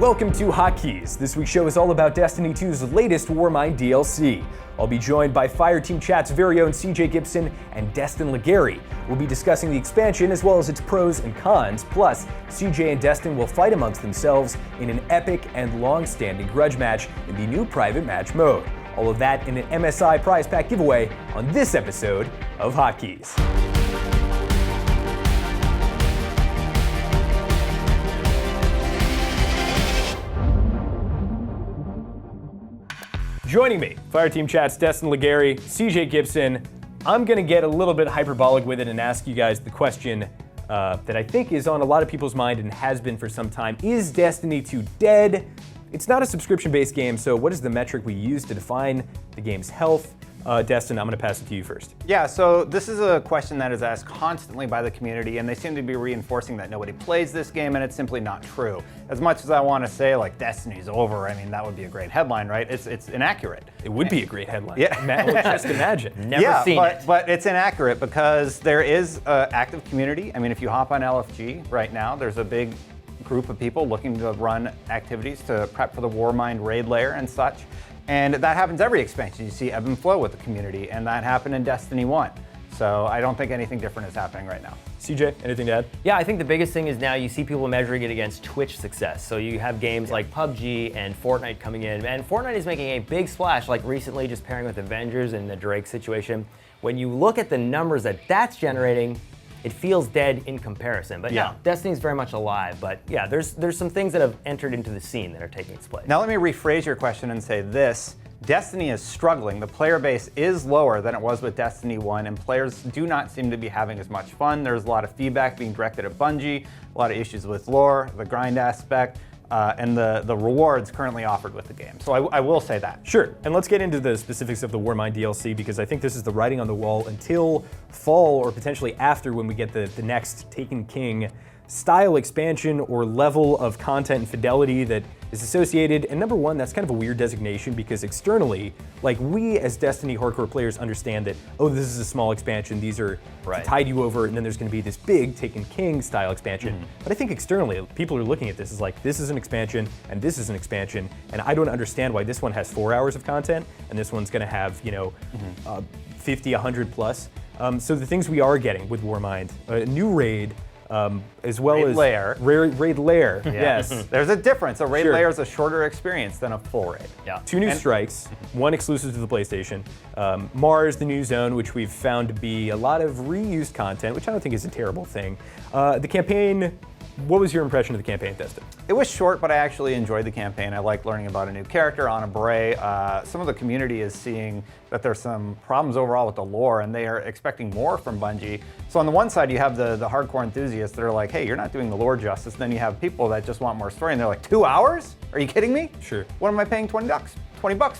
welcome to Hotkeys. This week's show is all about Destiny 2's latest Warmind DLC. I'll be joined by Fireteam Chat's very own CJ Destin and Destin Legary. We'll be discussing the expansion as well as its pros and cons, plus CJ and Destin will fight amongst themselves in an epic and long-standing grudge match in the new private match mode. All of that in an MSI prize pack giveaway on this episode of Hotkeys. Joining me, Fireteam Chat's Destin Legary, CJ Destin. I'm gonna get a little bit hyperbolic with it and ask you guys the question that I think is on a lot of people's mind and has been for some time. Is Destiny 2 dead? It's not a subscription-based game, so what is the metric we use to define the game's health? Destin, I'm gonna pass it to you first. Yeah, so this is a question that is asked constantly by the community, and they seem to be reinforcing that nobody plays this game, and it's simply not true. As much as I want to say, like, Destiny's over, I mean, that would be a great headline, right? It's inaccurate. It would be a great headline. Yeah. Just imagine. Never seen it. But it's inaccurate because there is an active community. I mean, if you hop on LFG right now, there's a big group of people looking to run activities to prep for the Warmind raid lair and such. And that happens every expansion. You see ebb and flow with the community, and that happened in Destiny 1. So I don't think anything different is happening right now. CJ, anything to add? Yeah, I think the biggest thing is now you see people measuring it against Twitch success. So you have games like PUBG and Fortnite coming in, and Fortnite is making a big splash, like recently just pairing with Avengers and the Drake situation. When you look at the numbers that that's generating, it feels dead in comparison. But yeah, Destiny's very much alive. But yeah, there's some things that have entered into the scene that are taking its place. Now let me rephrase your question and say this. Destiny is struggling. The player base is lower than it was with Destiny 1, and players do not seem to be having as much fun. There's a lot of feedback being directed at Bungie, a lot of issues with lore, the grind aspect, and the rewards currently offered with the game. So I will say that. Sure, and let's get into the specifics of the Warmind DLC, because I think this is the writing on the wall until fall or potentially after, when we get the next Taken King style expansion or level of content and fidelity that is associated. And number one, that's kind of a weird designation because externally, like, we as Destiny hardcore players understand that, oh, this is a small expansion, these are to tide you over, and then there's gonna be this big Taken King style expansion. But I think externally, people are looking at this as like, this is an expansion, and this is an expansion, and I don't understand why this one has 4 hours of content, and this one's gonna have, 50, 100 plus. So the things we are getting with Warmind, a new raid, as well raid as lair. Raid lair. Yes. There's a difference. A raid lair is a shorter experience than a full raid. Yeah. 2 new strikes, 1 exclusive to the PlayStation. Mars, the new zone, which we've found to be a lot of reused content, which I don't think is a terrible thing. The campaign, what was your impression of the campaign, Destin? It was short, but I actually enjoyed the campaign. I liked learning about a new character, Anna Bray. Some of the community is seeing that there's some problems overall with the lore, and they are expecting more from Bungie. So on the one side, you have the hardcore enthusiasts that are like, hey, you're not doing the lore justice. Then you have people that just want more story, and they're like, 2 hours? Are you kidding me? Sure. What am I paying $20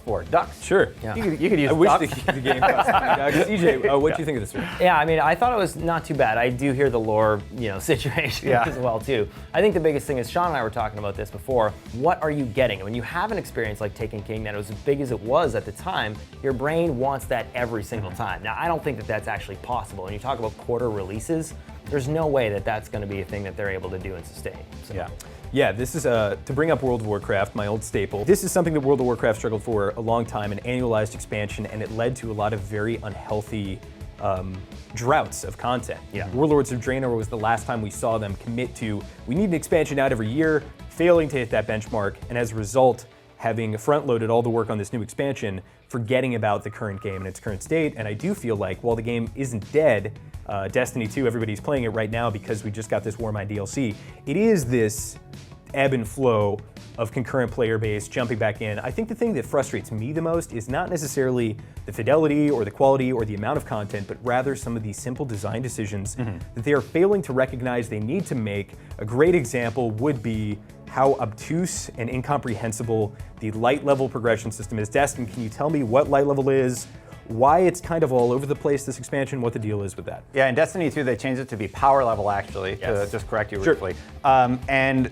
for? Ducks? Sure. Yeah. You could use I wish ducks. the game cost $20. CJ, what do you think of this one? Yeah, I mean, I thought it was not too bad. I do hear the lore, situation as well too. I think the biggest thing is, Sean and I were talking about this before, what are you getting? When you have an experience like Taken King that was as big as it was at the time, your brain wants that every single time. Now, I don't think that that's actually possible. When you talk about quarter releases, there's no way that that's going to be a thing that they're able to do and sustain. So. Yeah, this is, to bring up World of Warcraft, my old staple, this is something that World of Warcraft struggled for a long time, an annualized expansion, and it led to a lot of very unhealthy droughts of content. Warlords of Draenor was the last time we saw them commit to, we need an expansion out every year, failing to hit that benchmark, and as a result, having front-loaded all the work on this new expansion, forgetting about the current game and its current state. And I do feel like, while the game isn't dead, Destiny 2, everybody's playing it right now because we just got this Warmind DLC, it is this ebb and flow of concurrent player base jumping back in. I think the thing that frustrates me the most is not necessarily the fidelity or the quality or the amount of content, but rather some of these simple design decisions that they are failing to recognize they need to make. A great example would be how obtuse and incomprehensible the light level progression system is. Destin, can you tell me what light level is, why it's kind of all over the place, this expansion, what the deal is with that? Yeah, in Destiny 2, they changed it to be power level, actually, to just correct you briefly. And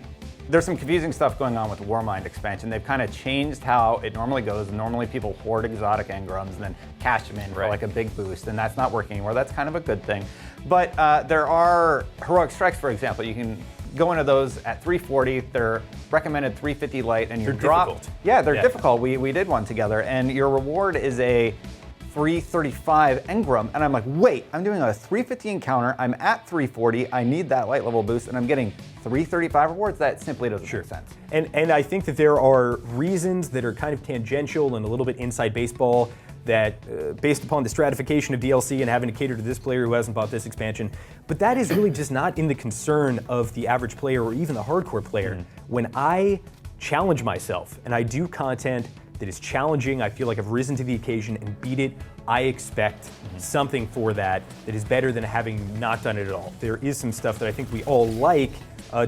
there's some confusing stuff going on with the Warmind expansion. They've kind of changed how it normally goes. Normally people hoard exotic engrams and then cash them in for like a big boost, and that's not working anymore. That's kind of a good thing. But there are heroic strikes, for example. You can go into those at 340. They're recommended 350 light, and your They're drop. difficult. Yeah, they're Yeah. difficult. We did one together, and your reward is a 335 engram, and I'm like, wait, I'm doing a 350 encounter. I'm at 340. I need that light level boost, and I'm getting 335 rewards. That simply doesn't make sense. And I think that there are reasons that are kind of tangential and a little bit inside baseball that, based upon the stratification of DLC and having to cater to this player who hasn't bought this expansion, but that is really just not in the concern of the average player or even the hardcore player. When I challenge myself and I do content that is challenging, I feel like I've risen to the occasion and beat it, I expect something for that that is better than having not done it at all. There is some stuff that I think we all like.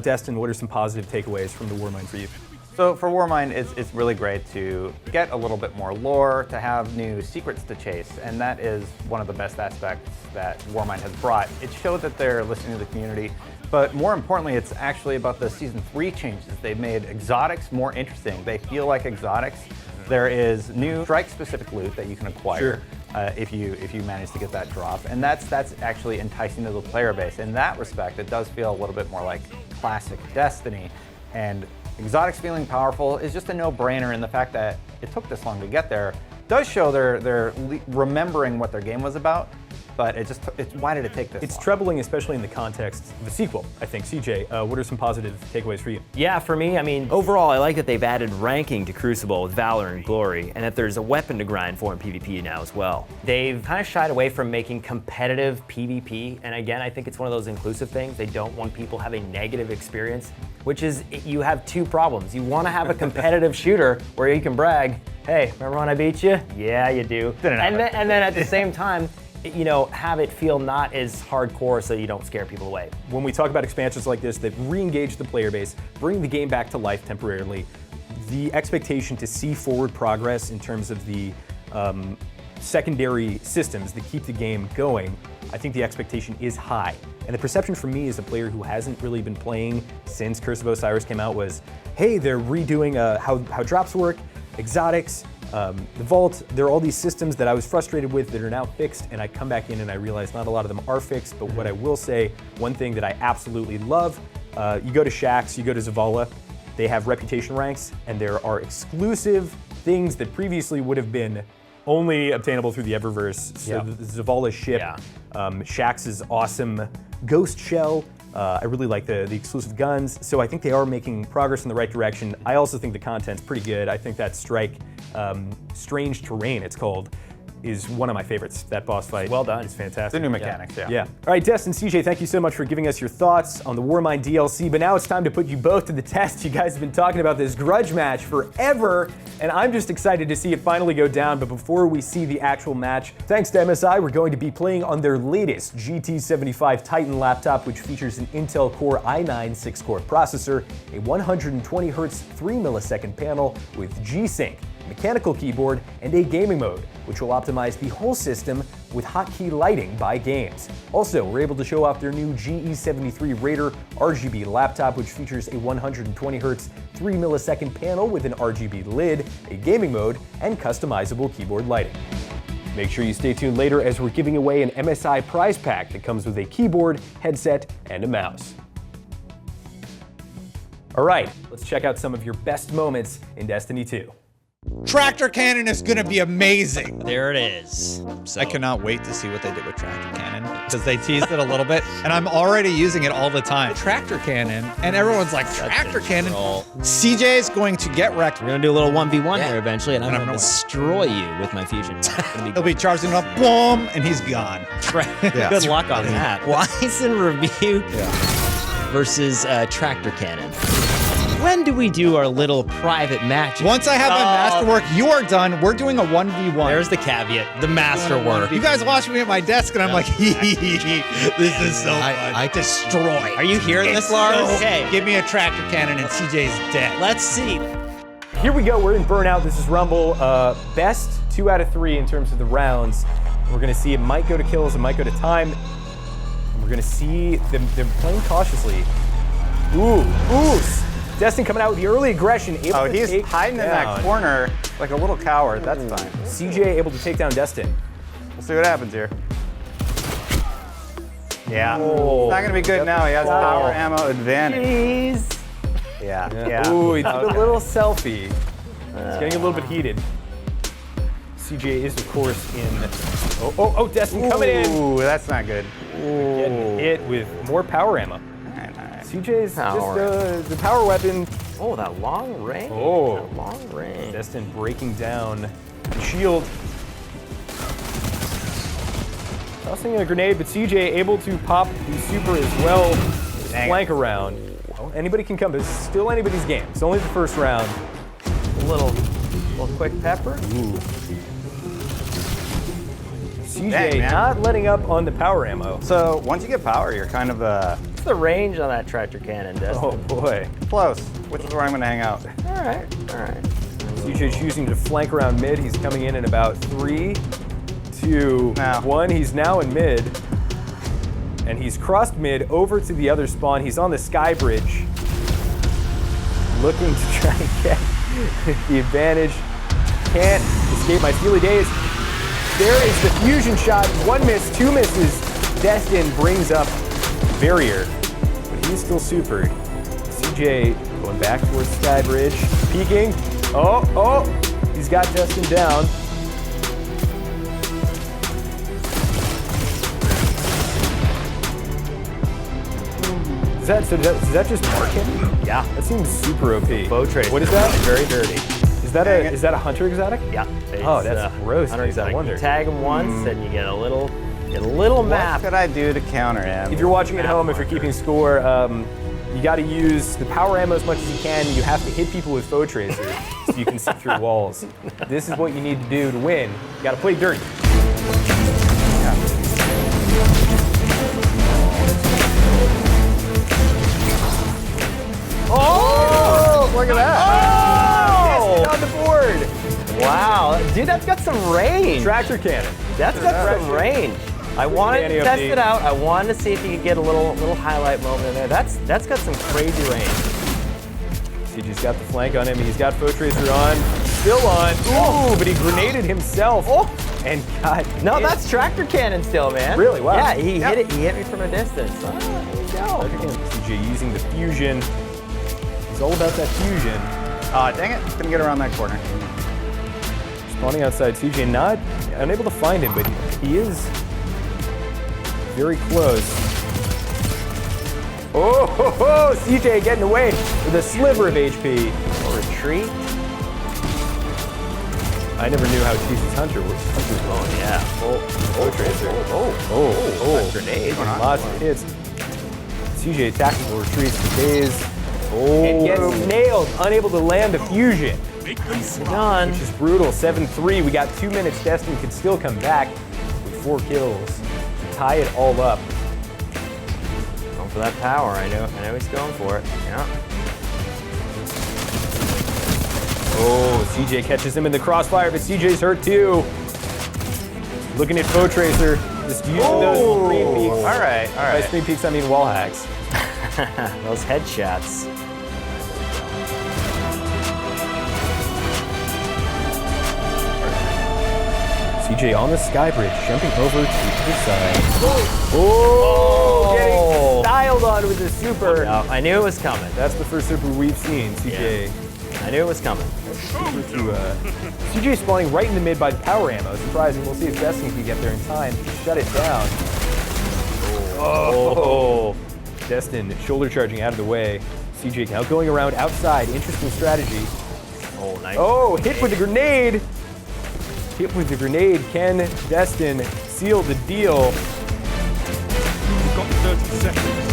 Destin, what are some positive takeaways from the Warmind for you? So for Warmind, it's really great to get a little bit more lore, to have new secrets to chase, and that is one of the best aspects that Warmind has brought. It showed that they're listening to the community, but more importantly, it's actually about the Season 3 changes. They've made exotics more interesting. They feel like exotics. There is new strike-specific loot that you can acquire if you manage to get that drop, and that's actually enticing to the player base. In that respect, it does feel a little bit more like classic Destiny, and exotics feeling powerful is just a no-brainer, and the fact that it took this long to get there does show they're remembering what their game was about. But why did it take this long? It's troubling, especially in the context of a sequel, I think. CJ, what are some positive takeaways for you? Yeah, for me, I mean, overall, I like that they've added ranking to Crucible with Valor and Glory, and that there's a weapon to grind for in PvP now as well. They've kind of shied away from making competitive PvP, and again, I think it's one of those inclusive things. They don't want people having negative experience, which is, you have two problems. You want to have a competitive shooter where you can brag, hey, remember when I beat you? Yeah, you do. And then at the same time, you know, have it feel not as hardcore so you don't scare people away. When we talk about expansions like this that re-engage the player base, bring the game back to life temporarily, the expectation to see forward progress in terms of the secondary systems that keep the game going, I think the expectation is high. And the perception for me as a player who hasn't really been playing since Curse of Osiris came out was, hey, they're redoing how drops work, exotics, the vault. There are all these systems that I was frustrated with that are now fixed, and I come back in and I realize not a lot of them are fixed, but what I will say, one thing that I absolutely love, you go to Shaxx, you go to Zavala, they have reputation ranks, and there are exclusive things that previously would have been only obtainable through the Eververse. So the Zavala ship, Shaxx's awesome ghost shell, I really like the exclusive guns, so I think they are making progress in the right direction. I also think the content's pretty good. I think that strike, Strange Terrain it's called, is one of my favorites. That boss fight. Well done. It's fantastic. The new mechanics, Yeah. All right, Destin, CJ, thank you so much for giving us your thoughts on the Warmind DLC, but now it's time to put you both to the test. You guys have been talking about this grudge match forever, and I'm just excited to see it finally go down, but before we see the actual match, thanks to MSI, we're going to be playing on their latest GT75 Titan laptop, which features an Intel Core i9 6-core processor, a 120Hz 3 millisecond panel with G-Sync, mechanical keyboard, and a gaming mode, which will optimize the whole system with hotkey lighting by games. Also, we're able to show off their new GE73 Raider RGB laptop, which features a 120Hz 3 millisecond panel with an RGB lid, a gaming mode, and customizable keyboard lighting. Make sure you stay tuned later as we're giving away an MSI prize pack that comes with a keyboard, headset, and a mouse. All right, let's check out some of your best moments in Destiny 2. Tractor cannon is gonna be amazing. There it is. So, I cannot wait to see what they did with tractor cannon because they teased it a little bit, and I'm already using it all the time. Tractor cannon, and everyone's like, tractor cannon. CJ is going to get wrecked. we're gonna do a little 1v1 here eventually, and I'm gonna destroy you with my fusion. He'll be charging up, boom, and he's gone. Good luck on that. Wyson Rebuke versus Tractor Cannon. When do we do our little private match? Once I have my masterwork, you are done. We're doing a 1v1. There's the caveat, the masterwork. You guys watching me at my desk, and I'm like, this is so fun. I destroy. Are you hearing this, Lars? Okay. Give me a tractor cannon, and CJ's dead. Let's see. Here we go, we're in Burnout, this is Rumble. Best 2 out of 3 in terms of the rounds. We're gonna see it might go to kills, it might go to time. We're gonna see them playing cautiously. Ooh. Destin coming out with the early aggression, able to he's take hiding in that down. corner like a little coward. That's fine. CJ able to take down Destin. We'll see what happens here. Yeah. Oh. It's not gonna be good now. He has power ammo advantage. Jeez. Yeah. Ooh, he took a little selfie. It's getting a little bit heated. CJ is, of course, in. Oh, Destin coming in. Ooh, that's not good. Getting hit with more power ammo. Nice. CJ's Power. just the power weapon. Oh, that long range. Oh. That long range. Destin breaking down the shield. Tossing a grenade, but CJ able to pop the super as well. Flank around. Oh, anybody can come. This is still anybody's game. It's only the first round. A little quick pepper. Ooh. CJ Dang, man. not letting up on the power ammo. So once you get power, you're kind of What's the range on that tractor cannon, Destin? Oh boy. close, which is where I'm gonna hang out. All right. CJ choosing to flank around mid. He's coming in about 3, 2, Now. 1. He's now in mid. And he's crossed mid over to the other spawn. He's on the sky bridge. Looking to try and get the advantage. Can't escape my steely days. There is the fusion shot. 1 miss, 2 misses. Destin brings up barrier, but he's still super. CJ going back towards sky bridge, peeking. Oh, he's got Destin down. Does that just mark him? Yeah. That seems super OP. Bow tracer. What is that? Very dirty. Is that a hunter exotic? Yeah. Oh, that's gross. Hunter dude. exotic. No wonder. You tag him once, and you get a little What map. could I do to counter him? If you're watching at home, if you're keeping score, you got to use the power ammo as much as you can. You have to hit people with foe tracer so you can see through walls. This is what you need to do to win. You got to play dirty. Oh, look at that! Oh! On the board. Wow, dude, that's got some range. Tractor cannon. That's got some range. I wanted to test it out. I wanted to see if you could get a little highlight moment in there. That's got some crazy range. CJ's got the flank on him. He's got foe tracer on. Still on. Ooh, but he grenaded himself. And got No, hit. that's tractor cannon still, man. Really? Wow. Yeah, he hit it. He hit me from a distance. Oh, there you go. Tractor cannon. CJ using the fusion. He's all about that fusion. Dang it, couldn't get around that corner. Spawning outside, CJ not unable to find him, but he is very close. Oh, CJ getting away with a sliver of HP. Retreat. I never knew how to use his hunter was. Oh yeah. Foe tracer. Oh, grenade. Lots of hits. CJ tactical retreats for days. And gets nailed, unable to land the fusion. Done. Which is brutal. 7-3. We got 2 minutes. Destin could still come back with 4 kills to tie it all up. Going for that power. I know he's going for it. Yeah. Oh, CJ catches him in the crossfire, but CJ's hurt too. Looking at foe tracer, just using those screen peeks. All right. By screen peeks, I mean wall hacks. Those headshots. CJ on the sky bridge, jumping over to the other side. Oh, getting styled on with the super. No, I knew it was coming. That's the first super we've seen. CJ. I knew it was coming. CJ spawning right in the mid by the power ammo. Surprising. We'll see if Destin can get there in time to shut it down. Oh. Destin shoulder charging out of the way. CJ now going around outside. Interesting strategy. Oh, nice. Oh, hit with the grenade. Hit with the grenade. Can Destin seal the deal? You've got 30 seconds.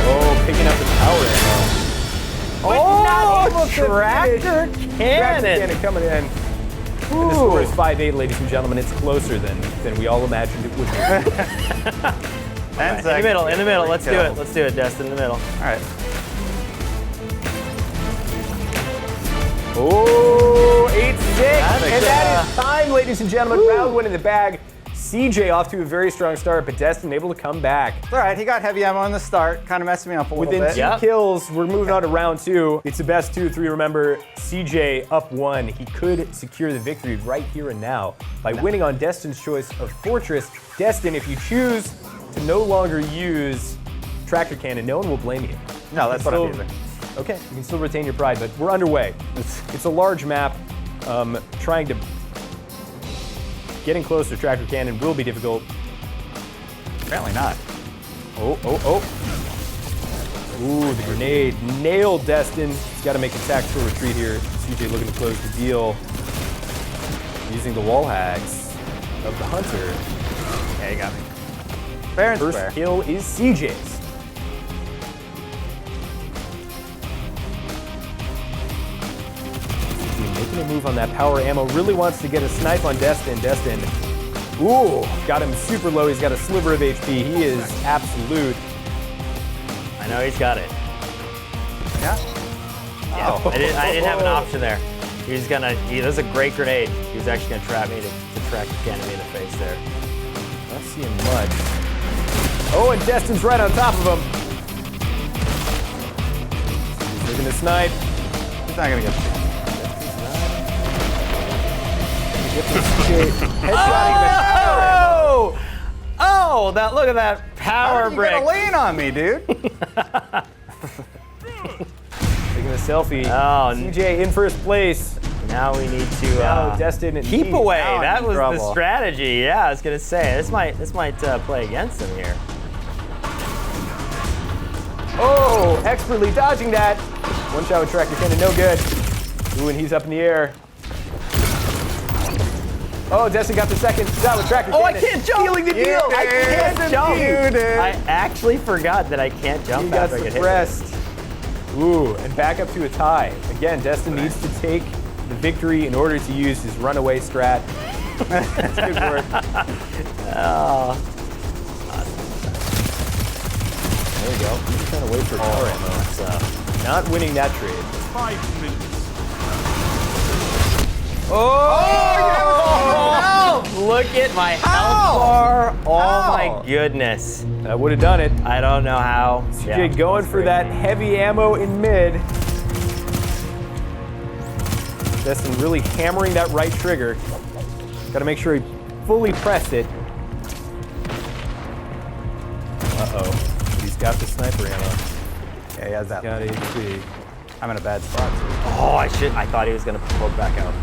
Oh, picking up the power ammo. Oh, tractor Tractor cannon. cannon coming in. And the score is 5-8, ladies and gentlemen. It's closer than we all imagined it would be. 10 seconds. In the middle. Let's do it. Let's do it, Destin, in the middle. All right. Oh, 8-6. That's And that is time, ladies and gentlemen. Round 1 in the bag. CJ off to a very strong start, but Destin able to come back. It's all right, he got heavy ammo in the start, kind of messed me up a little Within bit. 2 kills, we're moving on to round 2. It's the best 2 of 3. Remember, CJ up 1. He could secure the victory right here and now by winning on Destin's choice of Fortress. Destin, if you choose to no longer use Tractor Cannon, no one will blame you. No, that's what I'm using. Okay, you can still retain your pride, but we're underway. It's a large map. Trying to getting close to Tractor Cannon will be difficult. Apparently not. Oh. Ooh, the grenade nailed Destin. He's got to make a tactical retreat here. CJ looking to close the deal. Using the wall hacks of the Hunter. Yeah, you got me. Fair and First square. kill is CJ's. Making a move on that power ammo. Really wants to get a snipe on Destin. Destin, ooh, got him super low. He's got a sliver of HP. He is absolute. I know he's got it. Yeah? Yeah, I didn't have an option there. That's a great grenade. He was actually gonna trap me to track the cannon in the face there. Not seeing much. Oh, and Destin's right on top of him. He's looking to snipe. He's not gonna get it. Oh, look at that power brick. How did you get a lean on me, dude? Taking a selfie. Oh, CJ in first place. now we need to Now Destin and keep Pete. away. Now I'm That in was the trouble. strategy. Yeah, I was gonna say this might play against him here. Oh, expertly dodging that. One shot with Tractor Cannon, no good. Ooh, and he's up in the air. Oh, Destin got the second shot with Tractor Cannon. I can't jump. Sealing the deal. I can't jump. You did. I actually forgot that I can't jump He got after I get hit. suppressed. Ooh, and back up to a tie. Again, Destin needs to take the victory in order to use his runaway strat. That's good work. Oh. There we go. He's trying to wait for power ammo. So not winning that trade. 5 minutes. Look at my health bar. Oh my goodness. That would have done it. I don't know how. CJ going for that heavy ammo in mid. Destin really hammering that right trigger. Got to make sure he fully pressed it. Uh-oh. He's got the sniper ammo. Yeah, he has that. Got HP. I'm in a bad spot, too. Oh, I thought he was gonna poke back out.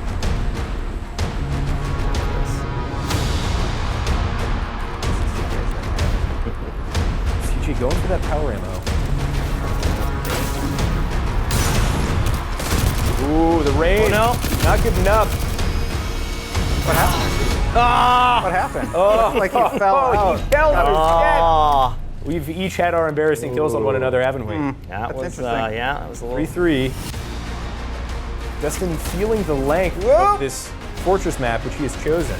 CJ going for that power ammo. Ooh, the rain. Oh, no. Not good enough. What happened? Ah! What happened? Oh, like he fell out. He fell out. Oh. We've each had our embarrassing kills on one another, haven't we? That was interesting. that was a little 3-3. Destin feeling the length Whoa. of this fortress map, which he has chosen.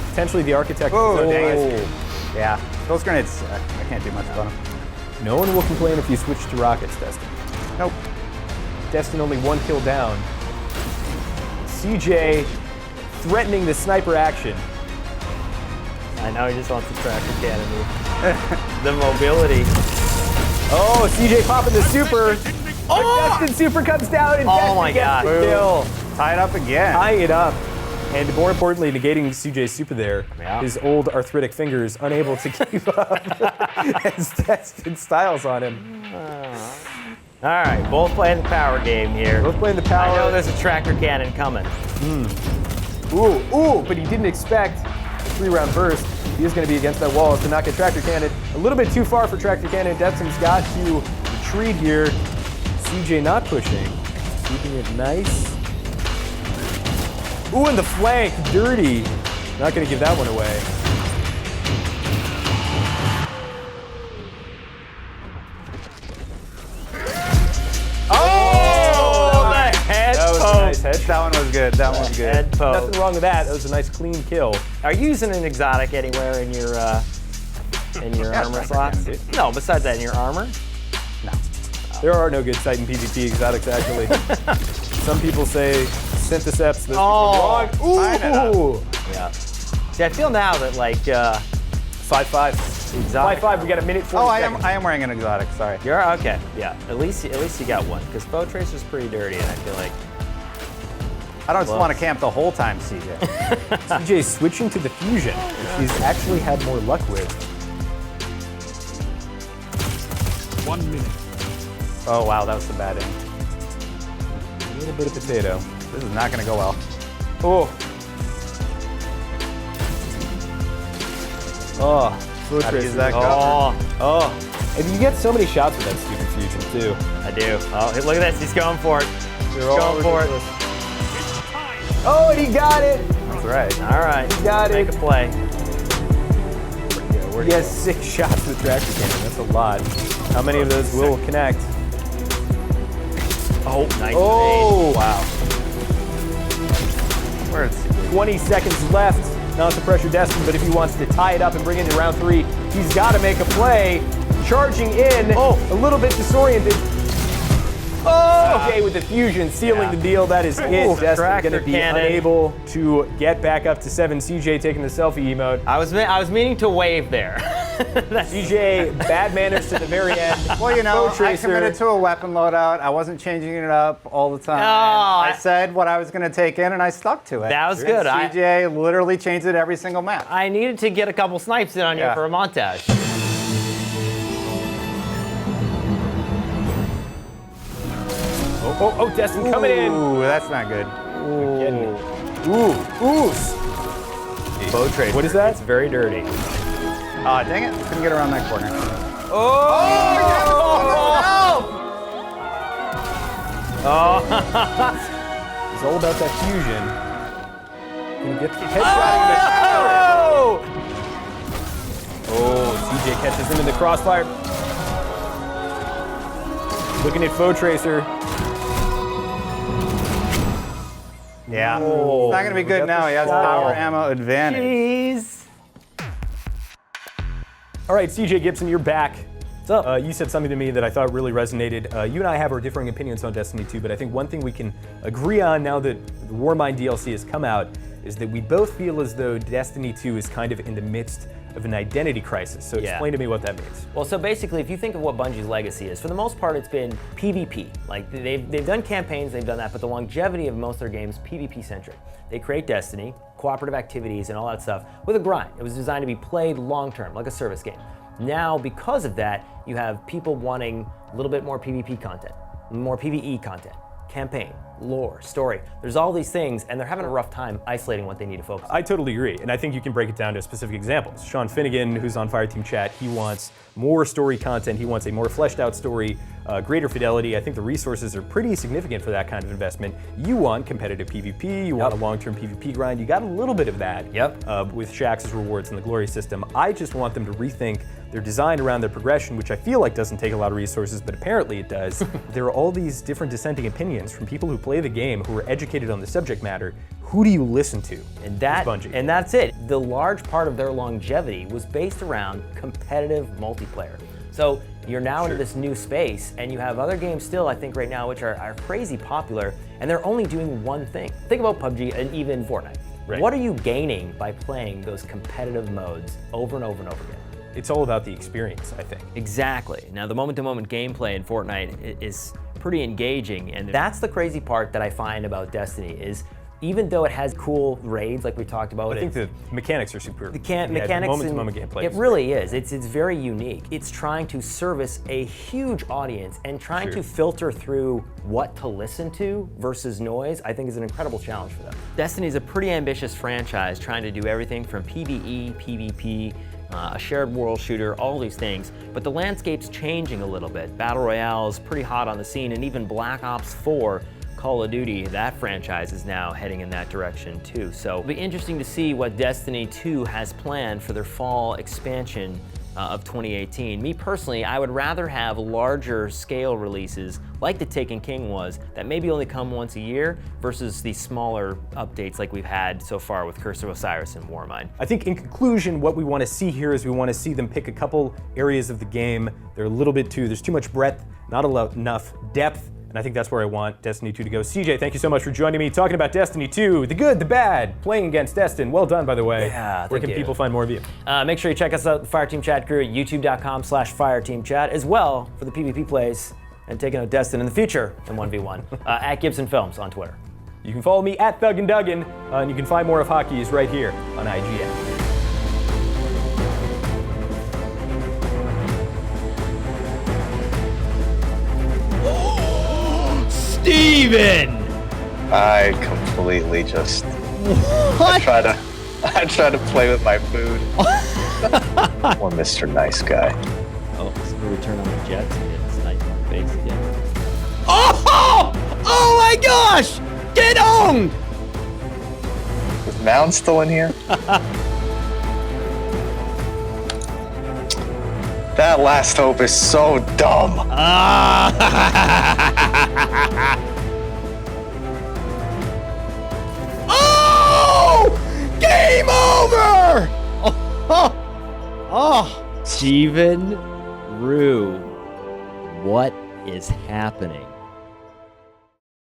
Potentially the architect. Oh, of dang the it. Yeah, those grenades suck. I can't do much about them. No one will complain if you switch to rockets, Destin. Nope. Destin only 1 kill down. CJ threatening the sniper action. I know he just wants to track the cannon move. The mobility. Oh, CJ popping the super. Oh! Destin super comes down and Destin my gets God. the kill. Tie it up again. Tying it up. And more importantly, negating CJ's super there. Yeah. His old arthritic fingers unable to keep up as Destin styles on him. All right, both playing the power game here. Both playing the power. I know there's a tractor cannon coming. Ooh, but he didn't expect a 3-round burst. He is going to be against that wall to not get Tractor Cannon. A little bit too far for Tractor Cannon. Destin's got to retreat here. CJ not pushing. Keeping it nice. Ooh, and the flank. Dirty. Not going to give that one away. Oh, the head That was a poke. nice head. That one was good. That one was good. Head poke. Nothing wrong with that. That was a nice clean kill. Are you using an exotic anywhere in your Yeah, armor tractor slots? cannon, dude. No, besides that, in your armor. There are no good sight in PvP exotics, actually. Some people say Syntheseps. Those people are wrong. Sign it up. Ooh! Yeah. See, I feel now that like 5-5. exotic. 5-5. We got a minute 40 Oh, seconds. I am wearing an exotic. Sorry. You're okay. Yeah. At least you got one because Foe Tracer's pretty dirty, and I feel like I don't just want to camp the whole time, CJ. CJ's switching to the fusion, which he's actually had more luck with. 1 minute. Oh wow, that was a bad aim. A little bit of potato. This is not going to go well. Oh. Oh. Foe How to use Tracer. that cover. Oh. And you get so many shots with that stupid fusion too. I do. Oh, hey, look at this. He's going for it. They're He's all going for it. ridiculous. Oh, and he got it. That's right. All right. Got Make it. a play. He has 6 shots with Tractor Cannon. That's a lot. How many of those will connect? Oh, nice. Oh, wow. Where is he? 20 seconds left. Not to pressure Destin, but if he wants to tie it up and bring it into round 3, he's got to make a play. Charging in, a little bit disoriented. Oh, okay, with the fusion, sealing the deal. That is it. Destin Tractor going to be Cannon. unable to get back up to 7. CJ taking the selfie emote. I was meaning to wave there. CJ, bad manners to the very end. Well, you know, Foe I Tracer. committed to a weapon loadout. I wasn't changing it up all the time. Oh, I said what I was going to take in, and I stuck to it. That was good. CJ literally changed it every single map. I needed to get a couple snipes in on you Yeah. for a montage. Oh, Destin coming in. Ooh, that's not good. Ooh. Foe Tracer. What is that? It's very dirty. Aw, dang it. Couldn't get around that corner. It's all about that fusion. Gonna get the headshot. Oh, CJ catches him in the crossfire. Looking at Foe Tracer. Yeah. It's not going to be good now. He has power ammo advantage. Jeez. All right, CJ Gibson, you're back. What's up? You said something to me that I thought really resonated. You and I have our differing opinions on Destiny 2, but I think one thing we can agree on now that the Warmind DLC has come out is that we both feel as though Destiny 2 is kind of in the midst of an identity crisis. So explain to me what that means. Well, so basically, if you think of what Bungie's legacy is, for the most part, it's been PvP. Like, they've done campaigns, they've done that, but the longevity of most of their games, PvP-centric. They create Destiny, cooperative activities, and all that stuff with a grind. It was designed to be played long-term, like a service game. Now, because of that, you have people wanting a little bit more PvP content, more PvE content, campaign, lore, story. There's all these things, and they're having a rough time isolating what they need to focus on. I totally agree, and I think you can break it down to specific examples. Sean Finnegan, who's on Fireteam Chat, he wants more story content, he wants a more fleshed out story, greater fidelity. I think the resources are pretty significant for that kind of investment. You want competitive PvP, you want a long-term PvP grind, you got a little bit of that with Shax's rewards and the Glory system. I just want them to rethink their design around their progression, which I feel like doesn't take a lot of resources, but apparently it does. There are all these different dissenting opinions from people who play the game, who are educated on the subject matter. Who do you listen to? And Bungie. that's it. The large part of their longevity was based around competitive multiplayer. So you're now into this new space, and you have other games still, I think, right now, which are crazy popular, and they're only doing one thing. Think about PUBG and even Fortnite. Right. What are you gaining by playing those competitive modes over and over and over again? It's all about the experience, I think. Exactly. Now, the moment-to-moment gameplay in Fortnite is pretty engaging, and that's the crazy part that I find about Destiny is even though it has cool raids like we talked about, I think the mechanics are super. mechanics moment-to-moment gameplay. It really is. It's very unique. It's trying to service a huge audience and trying to filter through what to listen to versus noise, I think is an incredible challenge for them. Destiny's a pretty ambitious franchise trying to do everything from PvE, PvP, a shared world shooter, all these things, but the landscape's changing a little bit. Battle Royale is pretty hot on the scene, and even Black Ops 4, Call of Duty, that franchise is now heading in that direction too. So it'll be interesting to see what Destiny 2 has planned for their fall expansion of 2018. Me personally, I would rather have larger scale releases like the Taken King was that maybe only come once a year versus these smaller updates like we've had so far with Curse of Osiris and Warmind. I think in conclusion, what we want to see here is we want to see them pick a couple areas of the game. They're a little bit there's too much breadth, not enough depth, and And I think that's where I want Destiny 2 to go. CJ, thank you so much for joining me, talking about Destiny 2, the good, the bad, playing against Destin. Well done, by the way. Yeah, Where can people find more of you? Make sure you check us out, the Fireteam Chat crew at youtube.com/fireteamchat, as well for the PvP plays and taking out Destin in the future in 1v1 at Gibson Films on Twitter. You can follow me at Thug and Duggan, and you can find more of Hockey's right here on IGN. Steven! I completely just. I try to play with my food. Or Mr. Nice Guy. Oh, it's gonna return on the Jets and get sniped on the face again. Oh! Oh my gosh! Get owned! Is Mound still in here? That last hope is so dumb. Oh! Game over! Steven Rue, what is happening?